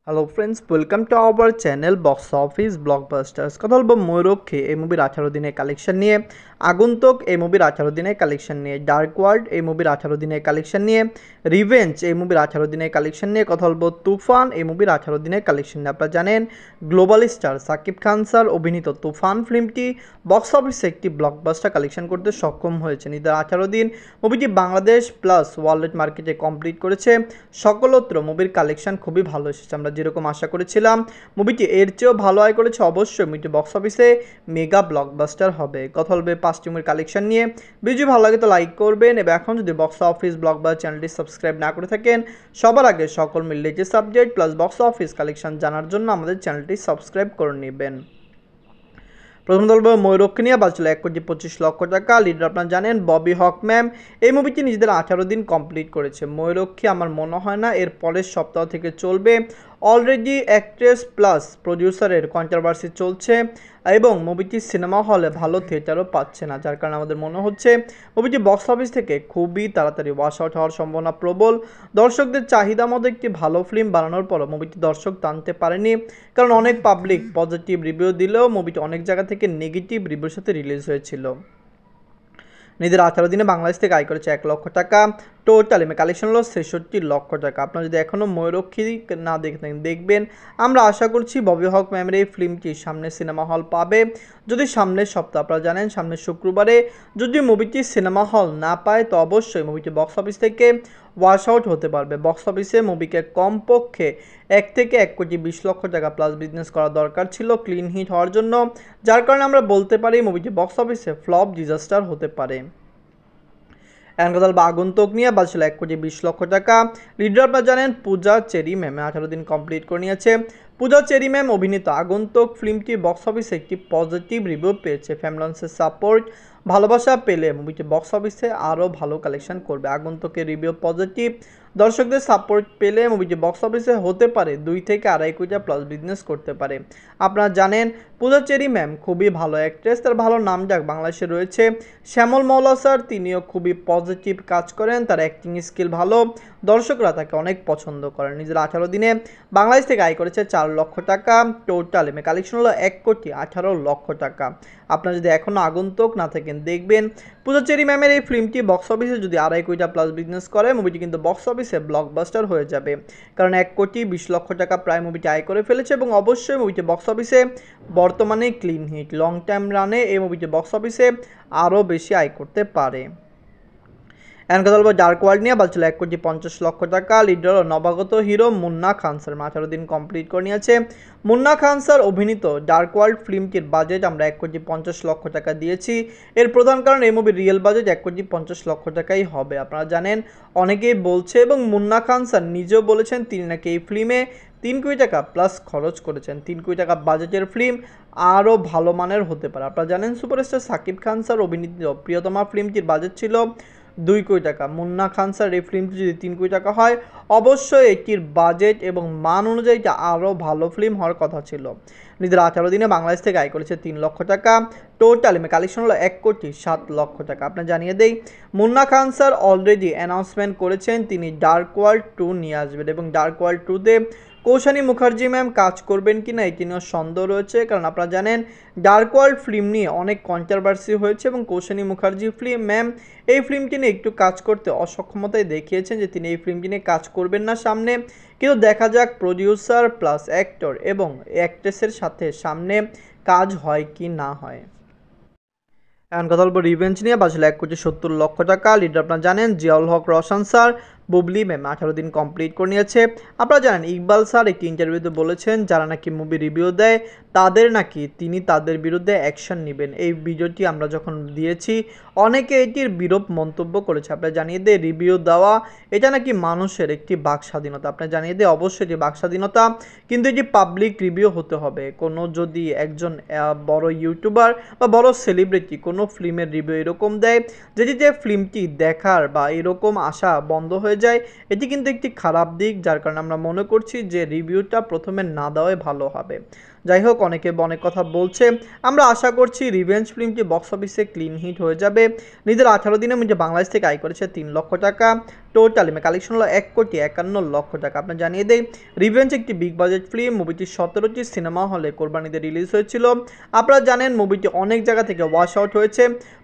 Hello friends, welcome to our channel box office blockbusters. কথা বলবো ময়ূরক্ষী এই মুভির 18 দিনের কালেকশন নিয়ে, আগন্তুক এই মুভির 18 দিনের কালেকশন নিয়ে, ডার্ক ওয়ার্ল্ড এই মুভির 18 দিনের কালেকশন নিয়ে, রিভেঞ্জ এই মুভির 18 দিনের কালেকশন নিয়ে, কথা বলবো তুফান এই মুভির 18 দিনের কালেকশন নিয়ে। আপনারা জানেন global star Shakib Khan sir অভিনীত তুফান ফিল্মটি বক্স অফিসে একটি ব্লকবাস্টার কালেকশন করতে সক্ষম হয়েছে। ঈদের 18 দিন মুভিটি বাংলাদেশ প্লাস ওয়ার্ল্ড মার্কেটে কমপ্লিট করেছে। সকলত্র মুভির কালেকশন খুবই ভালো এসেছে। আমরা যেরকম আশা করেছিলাম মুভিটি এর চেয়েও ভালো আয় করেছে। অবশ্যই মুভিটি বক্স অফিসে মেগা ব্লকবাস্টার হবে। কথা বলবে 5টি মুভির কালেকশন নিয়ে। ভিডিও ভালো লাগে তো লাইক করবেন, এবং এখন যদি বক্স অফিস ব্লকবাস্টার চ্যানেলটি সাবস্ক্রাইব না করে থাকেন, সবার আগে সকল latest subject plus box office collection জানার জন্য আমাদের চ্যানেলটি সাবস্ক্রাইব করে নেবেন। প্রথম বলবো ময়ূরক্ষী নিয়ে বাজছিল 1,25,00,000 টাকা। লিডার আপনারা জানেন ববি হক ম্যাম এই মুভিটি নিজেদের 18 দিন কমপ্লিট করেছে। ময়ূরক্ষী আমার মনে হয় না এর পরের সপ্তাহ থেকে চলবে। অলরেডি অ্যাক্ট্রেস প্লাস প্রডিউসারের কন্ট্রোভার্সি চলছে, এবং মুভিটি সিনেমা হলে ভালো থিয়েটারও পাচ্ছে না, যার কারণে আমাদের মনে হচ্ছে মুভিটি বক্স অফিস থেকে খুবই তাড়াতাড়ি ওয়াশ আউট হওয়ার সম্ভাবনা প্রবল। দর্শকদের চাহিদা মতো একটি ভালো ফিল্ম বানানোর পরও মুভিটি দর্শক টানতে পারেনি, কারণ অনেক পাবলিক পজিটিভ রিভিউ দিলেও মুভিটি অনেক জায়গা থেকে নেগেটিভ রিভিউর সাথে রিলিজ হয়েছিল। নিজের 18 দিনে বাংলাদেশ থেকে আয় করেছে 1 লক্ষ টাকা। টোটাল কালেকশন হলো 66 লক্ষ টাকা। আপনারা যদি এখনও ময়ূরক্ষী না দেখে থাকেন দেখবেন। আমরা আশা করছি ববি হক ম্যামের এই ফিল্মটি সামনে সিনেমা হল পাবে। যদি সামনের সপ্তাহ, আপনারা জানেন সামনের শুক্রবারে যদি মুভিটি সিনেমা হল না পায়, তো অবশ্যই মুভিটি বক্স অফিস থেকে ওয়াশ আউট হতে পারবে। বক্স অফিসে মুভিকে কমপক্ষে 1 থেকে 1,20,00,000 টাকা প্লাস বিজনেস করা দরকার ছিল ক্লিন হিট হওয়ার জন্য, যার কারণে আমরা বলতে পারি মুভিটি বক্স অফিসে ফ্লপ ডিজাস্টার হতে পারে। এখন কথা বলবো আগন্তুক নিয়ে বাজছিল 1,20,00,000 টাকা। লিডার আপনারা জানেন পূজা চেরি ম্যাম 18 দিন কমপ্লিট করে নিয়েছে। পূজা চেরি ম্যাম অভিনীত আগন্তুক ফিল্মটি বক্স অফিসে একটি পজিটিভ রিভিউ পেয়েছে। ফ্যামিলিয়ান্সের সাপোর্ট ভালোবাসা পেলে মুভিটি বক্স অফিসে আরও ভালো কালেকশন করবে। আগন্তুকের রিভিউ পজিটিভ, দর্শকদের সাপোর্ট পেলে মুভিটি বক্স অফিসে হতে পারে 2 থেকে 2.5 কোটি প্লাস বিজনেস করতে পারে। আপনারা জানেন পূজা চেরি ম্যাম খুবই ভালো অ্যাক্ট্রেস, তার ভালো নামডাক বাংলাদেশে রয়েছে। শ্যামল মৌলা স্যার তিনিও খুবই পজিটিভ কাজ করেন, তার অ্যাক্টিং স্কিল ভালো, দর্শকরা তাকে অনেক পছন্দ করেন। নিজের 18 দিনে বাংলাদেশ থেকে আয় করেছে 4 লক্ষ টাকা। টোটাল কালেকশন হলো 1,18,00,000 টাকা। আপনারা যদি এখনও আগন্তুক না থাকেন দেখবেন পূজা চেরি ম্যামের এই ফিল্মটি বক্স অফিসে যদি 2.5 কোটি প্লাস বিজনেস করে, মুভিটি কিন্তু বক্স অফিসে ব্লকবাস্টার হয়ে যাবে, কারণ 1,20,00,000 টাকা প্রায় মুভিটি আয় করে ফেলেছে। এবং অবশ্যই মুভিটি বক্স অফিসে বর্তমানে ক্লিন হিট, লং টাইম রানে এই মুভিটি বক্স অফিসে আরও বেশি আয় করতে পারে। এখন কথা বলবো ডার্ক ওয়ার্ল্ড নিয়ে বাজছিল 1,50,00,000 টাকা। লিডার নবাগত হিরো মুন্না খান স্যার 18 দিন কমপ্লিট করে নিয়েছে। মুন্না খান স্যার অভিনীত ডার্ক ওয়ার্ল্ড ফিল্মটির বাজেট আমরা 1,50,00,000 টাকা দিয়েছি। এর প্রধান কারণ এই মুভির রিয়েল বাজেট 1,50,00,000 টাকাই হবে। আপনারা জানেন অনেকেই বলছে, এবং মুন্না খান স্যার নিজেও বলেছেন তিনি নাকি এই ফিল্মে 3 কোটি টাকা প্লাস খরচ করেছেন। 3 কোটি টাকা বাজেটের ফিল্ম আরও ভালো মানের হতে পারে। আপনারা জানেন সুপারস্টার সাকিব খান স্যার অভিনীত প্রিয়তমা ফিল্মটির বাজেট ছিল 2 কোটি টাকা। মুন্না খান স্যার এই ফিল্মটি যদি 3 কোটি টাকা হয়, অবশ্যই এটির বাজেট এবং মান অনুযায়ী এটা আরও ভালো ফিল্ম হওয়ার কথা ছিল। নিজের 18 দিনে বাংলাদেশ থেকে আয় করেছে 3 লক্ষ টাকা। টোটাল কালেকশন হলো 1,07,00,000 টাকা। আপনার জানিয়ে দেই Munna Khan sir already announcement করেছেন তিনি ডার্ক ওয়ার্ল্ড 2 নিয়ে আসবেন, এবং ডার্ক ওয়ার্ল্ড 2-তে কৌশানী মুখার্জি ম্যাম কাজ করবেন কিনা এটি নিয়েও সন্দেহ রয়েছে, কারণ আপনারা জানেন ডার্ক ওয়ার্ল্ড ফিল্ম নিয়ে অনেক কন্ট্রোভার্সি হয়েছে, এবং কৌশানী মুখার্জি ম্যাম এই ফিল্মটি নিয়ে একটু কাজ করতে অসক্ষমতায় দেখিয়েছেন যে তিনি এই ফিল্মটি নিয়ে কাজ করবেন না সামনে। কিন্তু দেখা যাক প্রডিউসার প্লাস অ্যাক্টর এবং অ্যাক্ট্রেসের সাথে সামনে কাজ হয় কি না হয়। এখন কথা বলবো রিভেঞ্জ নিয়ে বাজছিল 1,70,00,000 টাকা। লিডার আপনারা জানেন জিয়াউল হক রওশন স্যার, বুবলি ম্যাম 18 দিন কমপ্লিট করে নিয়েছে। আপনারা জানেন ইকবাল স্যার একটি ইন্টারভিউতে বলেছেন যারা নাকি মুভি রিভিউ দেয় তাদের নাকি তিনি তাদের বিরুদ্ধে অ্যাকশন নেবেন। এই ভিডিওটি আমরা যখন দিয়েছি অনেকে এটির বিরূপ মন্তব্য করেছে। আপনারা জানিয়ে দেয় রিভিউ দেওয়া এটা নাকি মানুষের একটি বাক স্বাধীনতা। আপনারা জানিয়ে দেয় অবশ্যই এটি বাক স্বাধীনতা, কিন্তু এটি পাবলিক রিভিউ হতে হবে। কোনো যদি একজন বড় ইউটিউবার বা বড় সেলিব্রিটি কোনো ফিল্মের রিভিউ এরকম দেয় যেটিতে ফিল্মটি দেখার বা এরকম আশা বন্ধ হয়ে যায়, এটি কিন্তু একটি খারাপ দিক, যার কারণে আমরা মনে করছি যে রিভিউটা প্রথমে না দেওয়াই ভালো হবে। যাই হোক অনেকে অনেক কথা বলছে, আমরা আশা করছি রিভেঞ্জ ফিল্মটি বক্স অফিসে ক্লিন হিট হয়ে যাবে। নিজের 18 দিনের মধ্যে বাংলাদেশ থেকে আয় করেছে 3 লক্ষ টাকা। টোটাল কালেকশন হলো 1,51,00,00,000 টাকা। আপনার জানিয়ে দেই, রিভেঞ্জ একটি বিগ বাজেট ফিল্ম। মুভিটি 17টি সিনেমা হলে কোরবানিতে রিলিজ হয়েছিল। আপনারা জানেন মুভিটি অনেক জায়গা থেকে ওয়াশ আউট হয়েছে।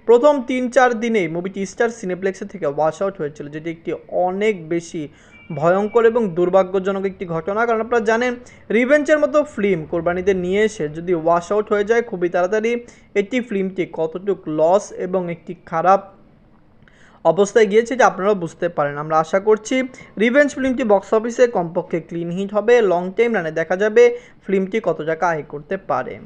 প্রথম 3-4 দিনেই মুভিটি স্টার সিনেপ্লেক্সের থেকে ওয়াশ আউট হয়েছিল, যেটি একটি অনেক বেশি ভয়ঙ্কর এবং দুর্ভাগ্যজনক একটি ঘটনা। কারণ আপনারা জানেন রিভেঞ্জের মতো ফিল্ম কোরবানিতে নিয়ে এসে যদি ওয়াশ আউট হয়ে যায় খুবই তাড়াতাড়ি, একটি ফিল্মটি কতটুক লস এবং একটি খারাপ অবস্থায় গিয়েছে যে আপনারা বুঝতে পারেন। আমরা আশা করছি রিভেঞ্জ ফিল্মটি বক্স অফিসে কমপক্ষে ক্লিন হিট হবে, লং টাইম রানে দেখা যাবে ফিল্মটি কত টাকা আয় করতে পারে।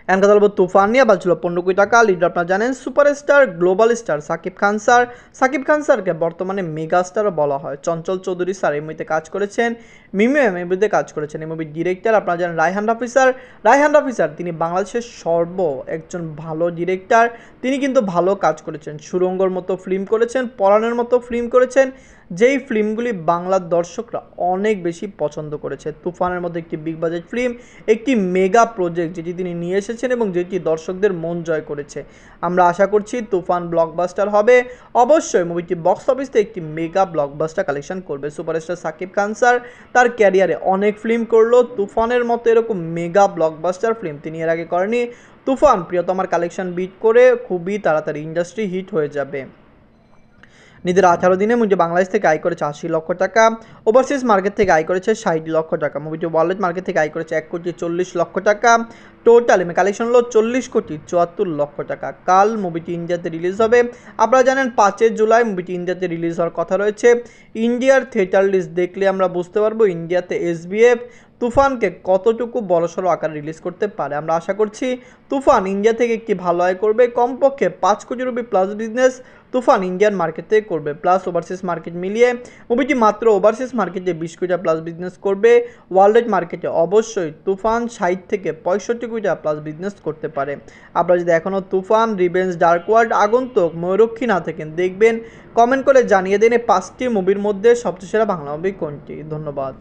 এখন কথা বলবো তুফান নিয়ে। বাজছিল 15 কোটি টাকা। লিডার আপনারা জানেন superstar global star Shakib Khan sir. Shakib Khan স্যারকে বর্তমানে মেগা স্টারও বলা হয়। চঞ্চল চৌধুরী স্যার এই মুভিতে কাজ করেছেন, মিমি এই মুভিতে কাজ করেছেন। এই মুভির ডিরেক্টর আপনারা জানেন রায়হান রাফি স্যার। রায়হান রাফি স্যার তিনি বাংলাদেশের একজন ভালো ডিরেক্টর। তিনি কিন্তু ভালো কাজ করেছেন, সুরঙ্গর মতো ফিল্ম করেছেন, পরাণের মতো ফিল্ম করেছেন, যেই ফিল্মগুলি বাংলার দর্শকরা অনেক বেশি পছন্দ করেছে। তুফানের মধ্যে একটি বিগ বাজেট ফিল্ম, একটি মেগা প্রজেক্ট যেটি তিনি নিয়ে এসেছেন এবং যেটি দর্শকদের মন জয় করেছে। আমরা আশা করছি তুফান ব্লকবাস্টার হবে। অবশ্যই মুভিটি বক্স অফিসে একটি মেগা ব্লকবাস্টার কালেকশন করবে। সুপারস্টার সাকিব খান স্যার তার ক্যারিয়ারে অনেক ফিল্ম করলো, তুফানের মতো এরকম মেগা ব্লকবাস্টার ফিল্ম তিনি এর আগে করেনি। তুফান প্রিয়তমার কালেকশন বিট করে খুবই তাড়াতাড়ি ইন্ডাস্ট্রি হিট হয়ে যাবে। নিজের 18 দিনে মুভিটি বাংলাদেশ থেকে আয় করেছে 80 লক্ষ টাকা, ওভারসিজ মার্কেট থেকে আয় করেছে 60 লক্ষ টাকা। মুভিটি ওয়ার্ল্ড মার্কেট থেকে আয় করেছে 1,40,00,000 টাকা। টোটাল কালেকশন হলো 40,74,00,000 টাকা। কাল মুভিটি ইন্ডিয়াতে রিলিজ হবে। আপনারা জানেন 5 জুলাই মুভিটি ইন্ডিয়াতে রিলিজ হওয়ার কথা রয়েছে। ইন্ডিয়ার থিয়েটার লিস্ট দেখলে আমরা বুঝতে পারবো ইন্ডিয়াতে এসবিএফ তুফানকে কতটুকু বড়সড় আকারে রিলিজ করতে পারে। আমরা আশা করছি তুফান ইন্ডিয়া থেকে একটি ভালো আয় করবে, কমপক্ষে 5 কোটি রুপি প্লাস বিজনেস তুফান ইন্ডিয়ান মার্কেট থেকে করবে, প্লাস ওভারসিজ মার্কেট মিলিয়ে মুভিটি মাত্র ওভারসিজ মার্কেটে 20 কোটি প্লাস বিজনেস করবে। ওয়ার্ল্ড মার্কেটে অবশ্যই তুফান 60 থেকে 65 কোটি প্লাস বিজনেস করতে পারে। আপনারা যদি এখনও তুফান, রিভেঞ্জ, ডার্ক ওয়ার্ল্ড, আগন্তুক, ময়ূরক্ষী না থাকেন দেখবেন, কমেন্ট করে জানিয়ে দিন এই 5টি মুভির মধ্যে সবচেয়ে সেরা বাংলা মুভি কোনটি। ধন্যবাদ।